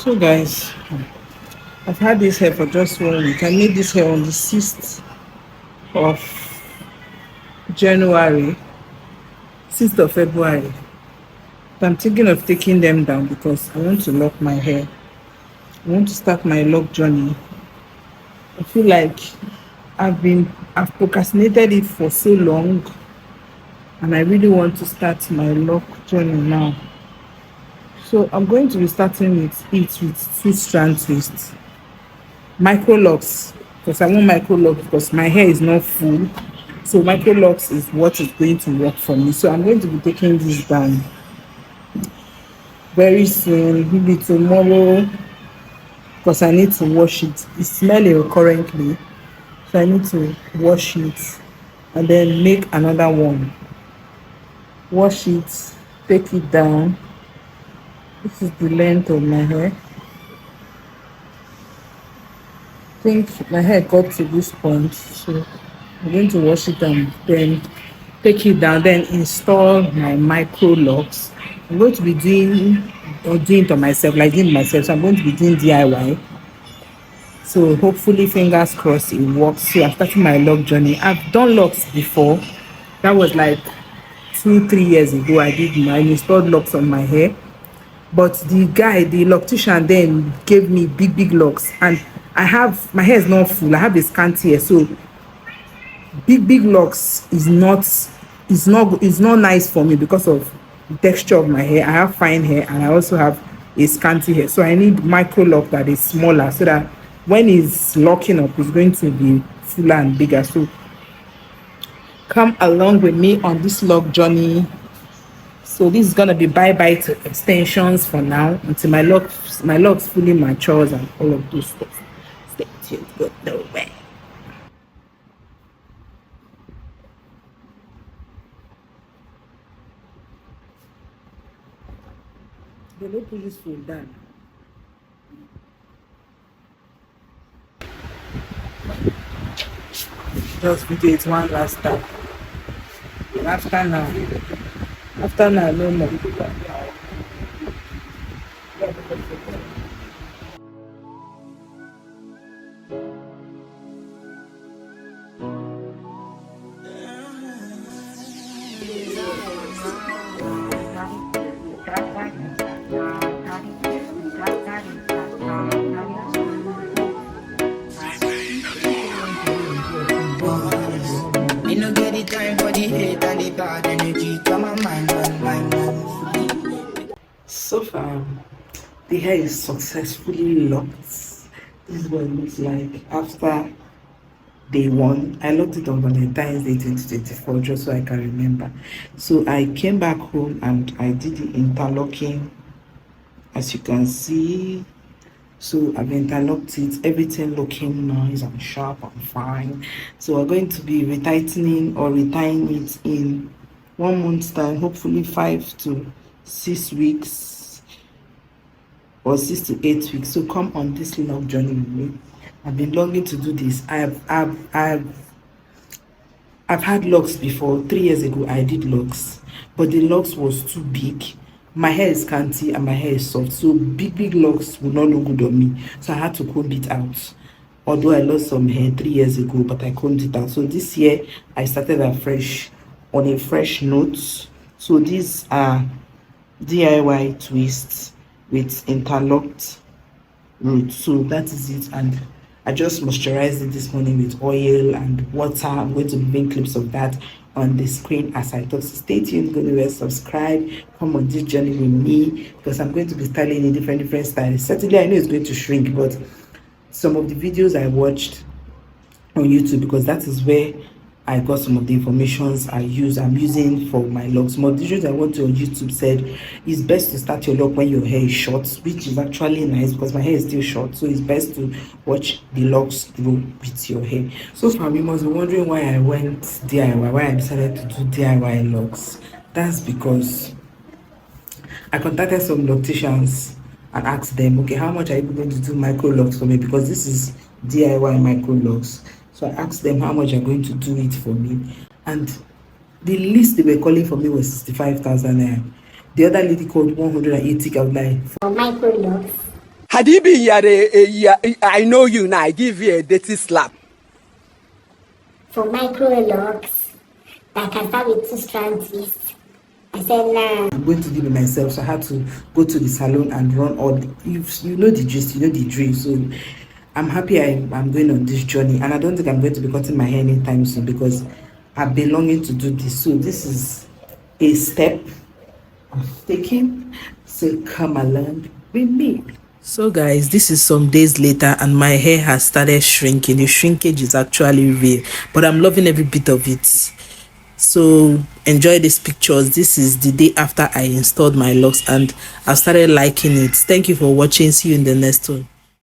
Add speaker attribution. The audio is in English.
Speaker 1: So guys, I've had this hair for just 1 week. I made this hair on the 6th of January, 6th of February. But I'm thinking of taking them down because I want to lock my hair. I want to start my lock journey. I feel like I've procrastinated it for so long, and I really want to start my lock journey now. So I'm going to be starting with 2-strand twists. Microlocs, because I want microlocs because my hair is not full. So Microlocs is what is going to work for me. So I'm going to be taking this down very soon, maybe tomorrow, because I need to wash it. It's smelling currently, so I need to wash it and then make another one. Wash it, take it down. This is the length of my hair. I think my hair got to this point, so I'm going to wash it and then take it down, then install my Microlocs. I'm going to be doing it on myself, like doing myself. So I'm going to be doing DIY. So hopefully, fingers crossed, it works. So I'm starting my lock journey. I've done locks before. That was like 2-3 years ago. I installed locks on my hair. But the loctician then gave me big locks, and my hair is not full. I have a scanty hair, so big locks is not nice for me because of the texture of my hair. I have fine hair and I also have a scanty hair, so I need micro lock that is smaller so that when it's locking up, it's going to be fuller and bigger. So come along with me on this lock journey. So this is gonna be bye to extensions for now until my locks fully matures and all of those stuff. Stay tuned, go nowhere. The look is full done. Just video it one last time. After now, no more. So far, the hair is successfully locked. This is what it looks like after day 1. I locked it on Valentine's Day 2024, just so I can remember. So I came back home and I did the interlocking, as you can see. So I've interlocked it, everything looking nice and sharp and fine. So we're going to be retightening or retying it in 1 month's time, hopefully 5 to 6 weeks or 6 to 8 weeks. So come on this lock journey with me. I've been longing to do this. I've had locks before. 3 years ago I did locks, but the locks was too big. My hair is scanty and my hair is soft, so big locks would not look good on me. So I had to comb it out. Although I lost some hair 3 years ago, but I combed it out. So this year I started afresh on a fresh note. So these are DIY twists with interlocked roots. So that is it, and I just moisturized it this morning with oil and water. I'm going to be making clips of that on the screen as I talk. So stay tuned, go to subscribe, come on this journey with me, because I'm going to be styling in different styles. Certainly I know it's going to shrink, but some of the videos I watched on YouTube, because that is where I got some of the informations I'm using for my locks. More videos I went to on YouTube said it's best to start your lock when your hair is short, which is actually nice because my hair is still short. So it's best to watch the locks grow with your hair. So far, you must be wondering why I went DIY, why I decided to do DIY locks. That's because I contacted some locticians and asked them, okay, how much are you going to do micro locks for me? Because this is DIY micro locks. So I asked them how much are going to do it for me, and the least they were calling for me was 65,000 naira. The other lady called 180. I was like,
Speaker 2: for Microlocs. Had you been here a year, I know you now, I give you a dirty slap.
Speaker 3: For Microlocs, that can start with 2 strands twist. I said, nah.
Speaker 1: I'm going to give it myself, so I had to go to the salon and run all the, you know the gist, you know the drill. So I'm happy I'm going on this journey, and I don't think I'm going to be cutting my hair anytime soon because I've been longing to do this. So this is a step I'm taking, so come along with me. So guys, this is some days later and my hair has started shrinking. The shrinkage is actually real, but I'm loving every bit of it. So enjoy these pictures. This is the day after I installed my locks and I started liking it. Thank you for watching. See you in the next one.